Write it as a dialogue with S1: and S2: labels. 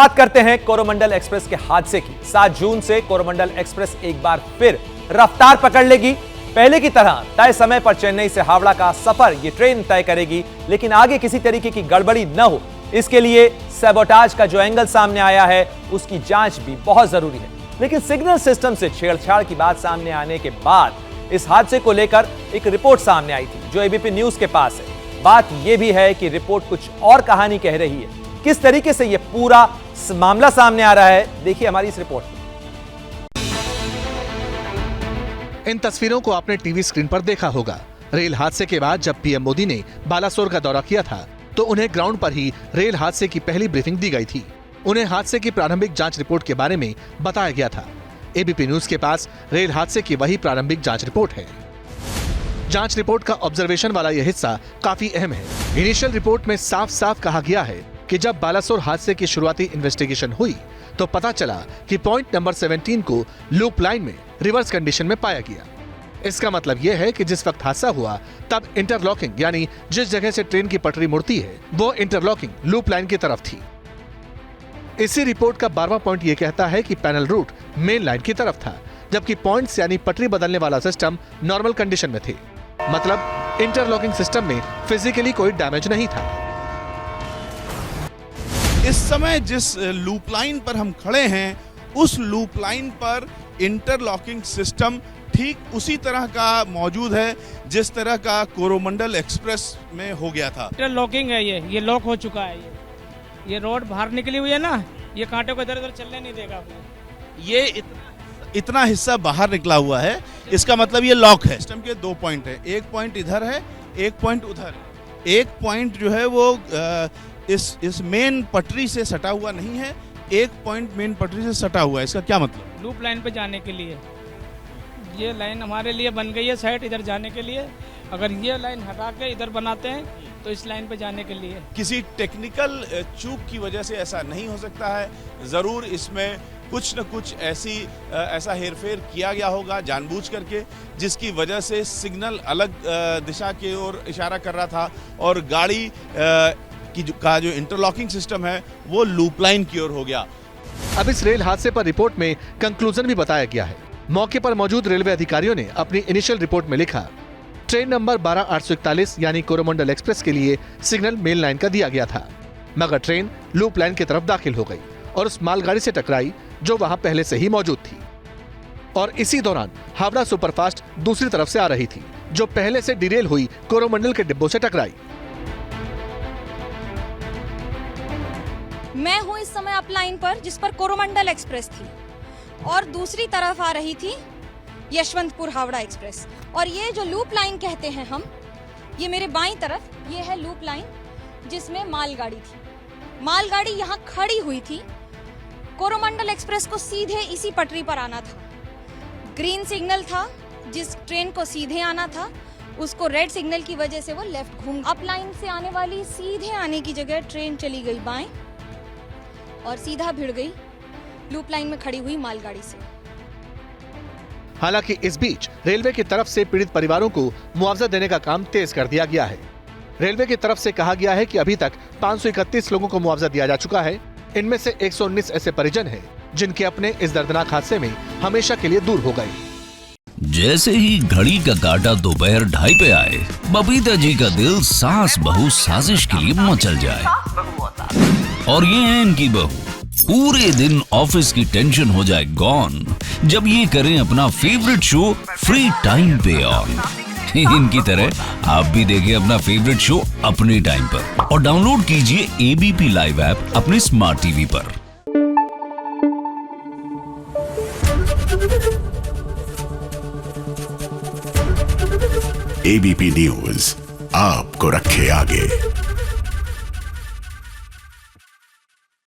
S1: बात करते हैं कोरोमंडल एक्सप्रेस के हादसे की। 7 जून से कोरोमंडल एक्सप्रेस एक बार फिर रफ्तार पकड़ लेगी। पहले की तरह तय समय पर चेन्नई से हावड़ा का सफर ये ट्रेन तय करेगी, लेकिन आगे किसी तरीके की गड़बड़ी न हो, इसके लिए सैबोटाज का जो एंगल सामने आया है उसकी जांच भी बहुत जरूरी है। लेकिन सिग्नल सिस्टम से छेड़छाड़ की बात सामने आने के बाद इस हादसे को लेकर एक रिपोर्ट सामने आई थी जो एबीपी न्यूज के पास है। बात यह भी है कि रिपोर्ट कुछ और कहानी कह रही है। किस तरीके से यह पूरा मामला सामने आ रहा है, देखिए हमारी इस रिपोर्ट में।
S2: इन तस्वीरों को आपने टीवी स्क्रीन पर देखा होगा। रेल हादसे के बाद जब पीएम मोदी ने बालासोर का दौरा किया था तो उन्हें ग्राउंड पर ही रेल हादसे की पहली ब्रीफिंग दी गई थी। उन्हें हादसे की प्रारंभिक जांच रिपोर्ट के बारे में बताया गया था। एबीपी न्यूज के पास रेल हादसे की वही प्रारंभिक जांच रिपोर्ट है। जांच रिपोर्ट का ऑब्जर्वेशन वाला यह हिस्सा काफी अहम है। इनिशियल रिपोर्ट में साफ साफ कहा गया है कि जब बालासोर हादसे की शुरुआती इन्वेस्टिगेशन हुई तो पता चला कि पॉइंट नंबर 17 को लूप लाइन में रिवर्स कंडीशन में पाया गया। इसका मतलब यह है कि जिस वक्त हादसा हुआ तब इंटरलॉकिंग यानी जिस जगह से ट्रेन की पटरी मुड़ती है वो इंटरलॉकिंग लूप लाइन की तरफ थी। इसी रिपोर्ट का 12वां पॉइंट यह कहता है कि पैनल रूट मेन लाइन की तरफ था, जबकि पॉइंट्स यानी पटरी बदलने वाला सिस्टम नॉर्मल कंडीशन में थे। मतलब इंटरलॉकिंग सिस्टम में फिजिकली कोई डैमेज नहीं था।
S3: इस समय जिस लूप लाइन पर हम खड़े हैं उस लूप लाइन पर इंटरलॉकिंग सिस्टम ठीक उसी तरह का मौजूद है जिस तरह का कोरोमंडल एक्सप्रेस में हो गया था।
S4: इंटरलॉकिंग है, ये लॉक हो चुका है। ये रोड बाहर निकली हुई है ना, ये कांटे को इधर उधर चलने नहीं देगा।
S3: ये इतना हिस्सा बाहर निकला हुआ है, इसका मतलब ये लॉक है। सिस्टम के 2 पॉइंट है, एक पॉइंट इधर है, एक पॉइंट उधर है। एक पॉइंट जो है वो इस मेन पटरी से सटा हुआ नहीं है, एक पॉइंट मेन पटरी से सटा हुआ है। इसका क्या मतलब?
S4: लूप लाइन पे जाने के लिए ये लाइन हमारे लिए बन गई है, साइड इधर जाने के लिए। अगर ये लाइन हटा के इधर बनाते हैं तो इस लाइन पे जाने के लिए।
S3: किसी टेक्निकल चूक की वजह से ऐसा नहीं हो सकता है। जरूर इसमें कुछ न कुछ ऐसा हेरफेर किया गया होगा जानबूझ करके, जिसकी वजह से सिग्नल अलग दिशा की ओर इशारा कर रहा था और गाड़ी का जो इंटरलॉकिंग सिस्टम है वो लूप लाइन की ओर हो गया।
S2: अब इस रेल हादसे पर रिपोर्ट में कंक्लूजन भी बताया गया है। मौके पर मौजूद रेलवे अधिकारियों ने अपनी इनिशियल रिपोर्ट में लिखा, ट्रेन नंबर 12841 यानी कोरोमंडल एक्सप्रेस के लिए सिग्नल मेन लाइन का दिया गया था, मगर ट्रेन लूप लाइन की तरफ दाखिल हो गई और उस मालगाड़ी से टकराई जो वहां पहले से ही मौजूद थी। और इसी दौरान हावड़ा सुपरफास्ट दूसरी तरफ से आ रही थी जो पहले से डिरेल हुई कोरोमंडल के डिब्बों से टकराई।
S5: मैं हूं इस समय अप लाइन पर जिस पर कोरोमंडल एक्सप्रेस थी और दूसरी तरफ आ रही थी यशवंतपुर हावड़ा एक्सप्रेस। और ये जो लूप लाइन कहते हैं हम, ये मेरे बाईं तरफ ये है लूप लाइन जिसमें मालगाड़ी थी। मालगाड़ी यहाँ खड़ी हुई थी। कोरोमंडल एक्सप्रेस को सीधे इसी पटरी पर आना था। ग्रीन सिग्नल था, जिस ट्रेन को सीधे आना था उसको रेड सिग्नल की वजह से वो लेफ्ट घूम। अप लाइन से आने वाली सीधे आने की जगह ट्रेन चली गई बाएं और सीधा भिड़ गई लूप लाइन में खड़ी हुई मालगाड़ी से।
S2: हालांकि इस बीच रेलवे की तरफ से पीड़ित परिवारों को मुआवजा देने का काम तेज कर दिया गया है। रेलवे की तरफ से कहा गया है कि अभी तक 531 लोगों को मुआवजा दिया जा चुका है। इनमें से 119 ऐसे परिजन हैं जिनके अपने इस दर्दनाक हादसे में हमेशा के लिए दूर हो गए।
S6: जैसे ही घड़ी का काटा दोपहर 2:30 पे आए, बबीता जी का दिल सास बहू साजिश के लिए मचल जाए। और ये है इनकी बहू, पूरे दिन ऑफिस की टेंशन हो जाए गॉन जब ये करें अपना फेवरेट शो फ्री टाइम पे ऑन। इनकी तरह आप भी देखें अपना फेवरेट शो अपने टाइम पर और डाउनलोड कीजिए एबीपी लाइव ऐप अपने स्मार्ट टीवी पर।
S7: एबीपी न्यूज आपको रखे आगे।